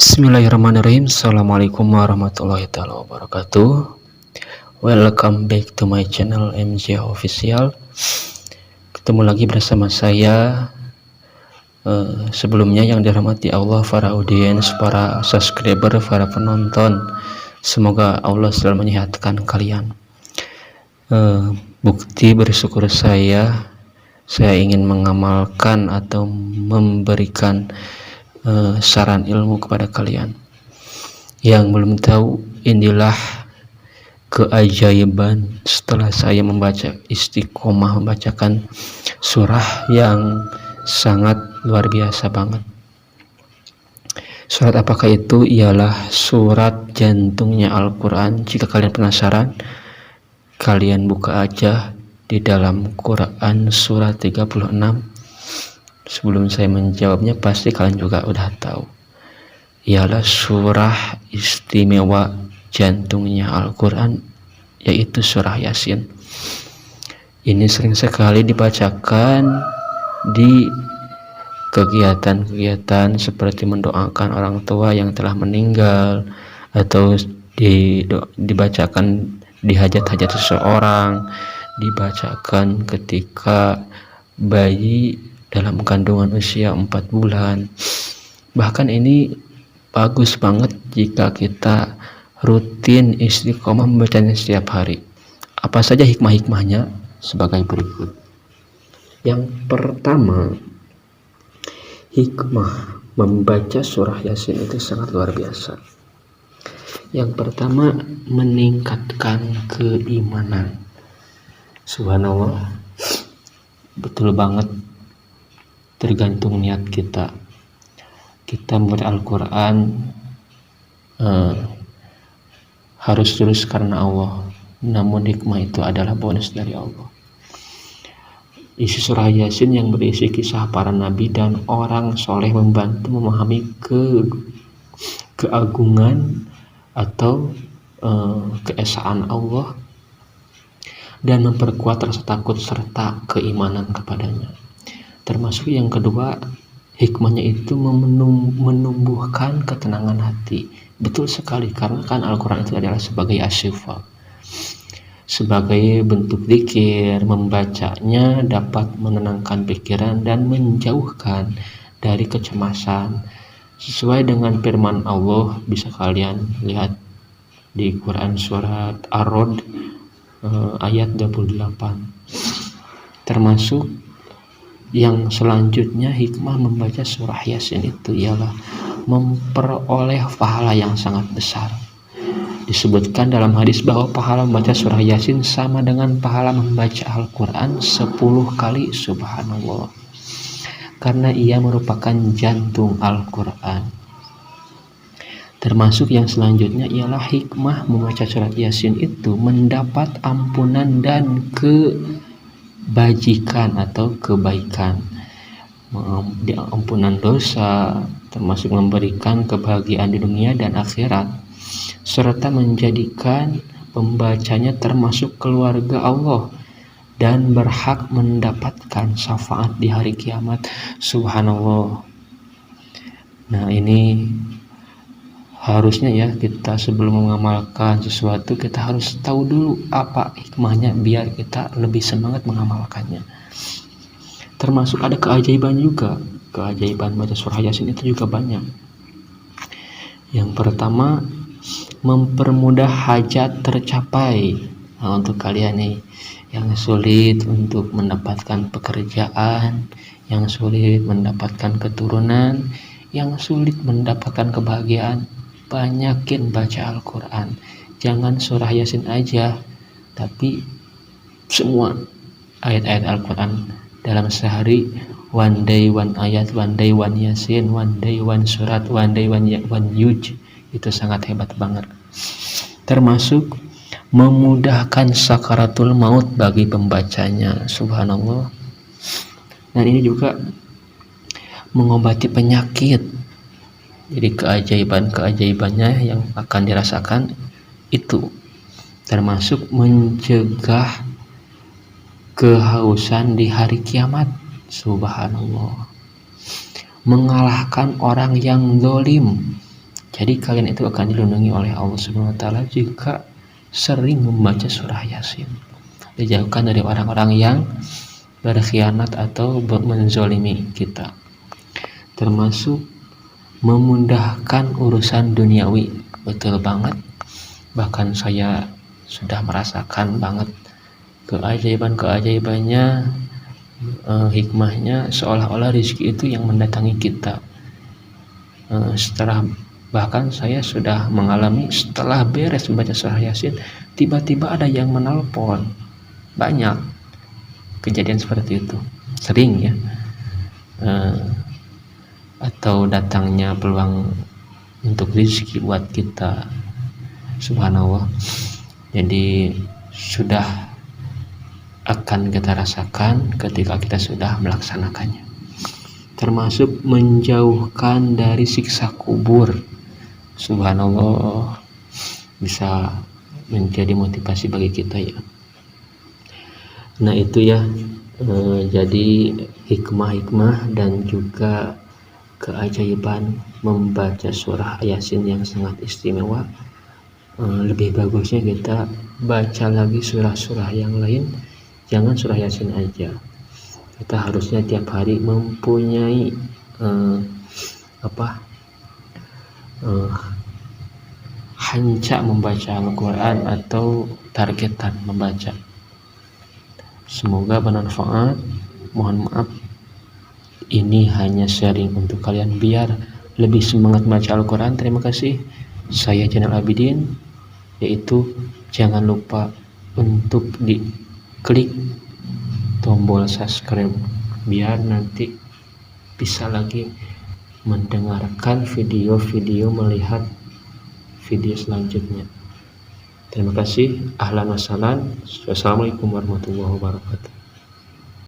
Bismillahirrahmanirrahim. Assalamualaikum warahmatullahi wabarakatuh. Welcome back to my channel MJ Official. Ketemu lagi bersama saya. Sebelumnya yang dirahmati Allah, para audiens, para subscriber, para penonton, semoga Allah selalu menyehatkan kalian. Bukti bersyukur saya ingin mengamalkan atau memberikan saran ilmu kepada kalian. Yang belum tahu, inilah keajaiban setelah saya membaca istiqomah, membacakan surah yang sangat luar biasa banget. Surat apakah itu? Ialah surat jantungnya Al-Quran. Jika kalian penasaran, kalian buka aja di dalam Quran surat 36. Sebelum saya menjawabnya, pasti kalian juga udah tahu. Ialah surah istimewa jantungnya Al-Quran, yaitu surah Yasin. Ini sering sekali dibacakan di kegiatan-kegiatan seperti mendoakan orang tua yang telah meninggal, atau dibacakan di hajat-hajat seseorang, dibacakan ketika bayi dalam kandungan usia 4 bulan. Bahkan ini bagus banget jika kita rutin istiqomah membacanya setiap hari. Apa saja hikmah-hikmahnya? Sebagai berikut. Yang pertama, hikmah membaca surah Yasin itu sangat luar biasa. Yang pertama, meningkatkan keimanan. Subhanallah, betul banget, tergantung niat kita. Kita membaca Al-Quran harus tulus karena Allah, namun hikmah itu adalah bonus dari Allah. Isi surah Yasin yang berisi kisah para nabi dan orang soleh membantu memahami keagungan atau keesaan Allah, dan memperkuat rasa takut serta keimanan kepadanya. Termasuk yang kedua, hikmahnya itu menumbuhkan ketenangan hati. Betul sekali, karena kan Al-Quran itu adalah sebagai asyifa, sebagai bentuk zikir. Membacanya dapat menenangkan pikiran dan menjauhkan dari kecemasan. Sesuai dengan firman Allah, bisa kalian lihat di Quran surat Ar-Rod ayat 28. Termasuk yang selanjutnya, hikmah membaca surah Yasin itu ialah memperoleh pahala yang sangat besar. Disebutkan dalam hadis bahwa pahala membaca surah Yasin sama dengan pahala membaca Al-Quran 10 kali. Subhanallah, karena ia merupakan jantung Al-Quran. Termasuk yang selanjutnya ialah hikmah membaca surat Yasin itu mendapat ampunan dan kebajikan atau kebaikan, ampunan dosa, termasuk memberikan kebahagiaan di dunia dan akhirat, serta menjadikan pembacanya termasuk keluarga Allah dan berhak mendapatkan syafaat di hari kiamat. Subhanallah. Nah, ini harusnya ya, kita sebelum mengamalkan sesuatu, kita harus tahu dulu apa hikmahnya biar kita lebih semangat mengamalkannya. Termasuk ada keajaiban juga. Keajaiban baca surah Yasin itu juga banyak. Yang pertama, mempermudah hajat tercapai. Nah, untuk kalian nih yang sulit untuk mendapatkan pekerjaan, yang sulit mendapatkan keturunan, yang sulit mendapatkan kebahagiaan, banyakin baca Al-Quran. Jangan surah Yasin aja, tapi semua ayat-ayat Al-Quran dalam sehari. One day one ayat, one day one Yasin, one day one surat, one day one yuj. Itu sangat hebat banget. Termasuk memudahkan sakaratul maut bagi pembacanya. Subhanallah. Dan ini juga mengobati penyakit. Jadi keajaibannya yang akan dirasakan itu termasuk mencegah kehausan di hari kiamat. Subhanallah. Mengalahkan orang yang zalim Jadi kalian itu akan dilindungi oleh Allah Subhanahu wa taala jika sering membaca surah Yasin. Dijauhkan dari orang-orang yang berkhianat atau menzolimi kita. Termasuk memudahkan urusan duniawi. Betul banget. Bahkan saya sudah merasakan banget keajaiban-keajaibannya, hikmahnya, seolah-olah rezeki itu yang mendatangi kita. Bahkan saya sudah mengalami setelah beres membaca surah Yasin, tiba-tiba ada yang menelpon. Banyak kejadian seperti itu, sering ya. Atau datangnya peluang untuk rezeki buat kita, subhanallah. Jadi sudah akan kita rasakan ketika kita sudah melaksanakannya, termasuk menjauhkan dari siksa kubur. Subhanallah, bisa menjadi motivasi bagi kita ya. Nah itu ya, jadi hikmah-hikmah dan juga keajaiban membaca surah Yasin yang sangat istimewa. Lebih bagusnya kita baca lagi surah-surah yang lain, jangan surah Yasin aja. Kita harusnya tiap hari mempunyai hancak membaca Al-Quran atau targetan membaca. Semoga bermanfaat. Mohon maaf, ini hanya sharing untuk kalian biar lebih semangat baca Al-Quran. Terima kasih. Saya Zainal Abidin, yaitu jangan lupa untuk diklik tombol subscribe biar nanti bisa lagi mendengarkan video-video, melihat video selanjutnya. Terima kasih. Ahlan wa sahlan. Wassalamualaikum warahmatullahi wabarakatuh.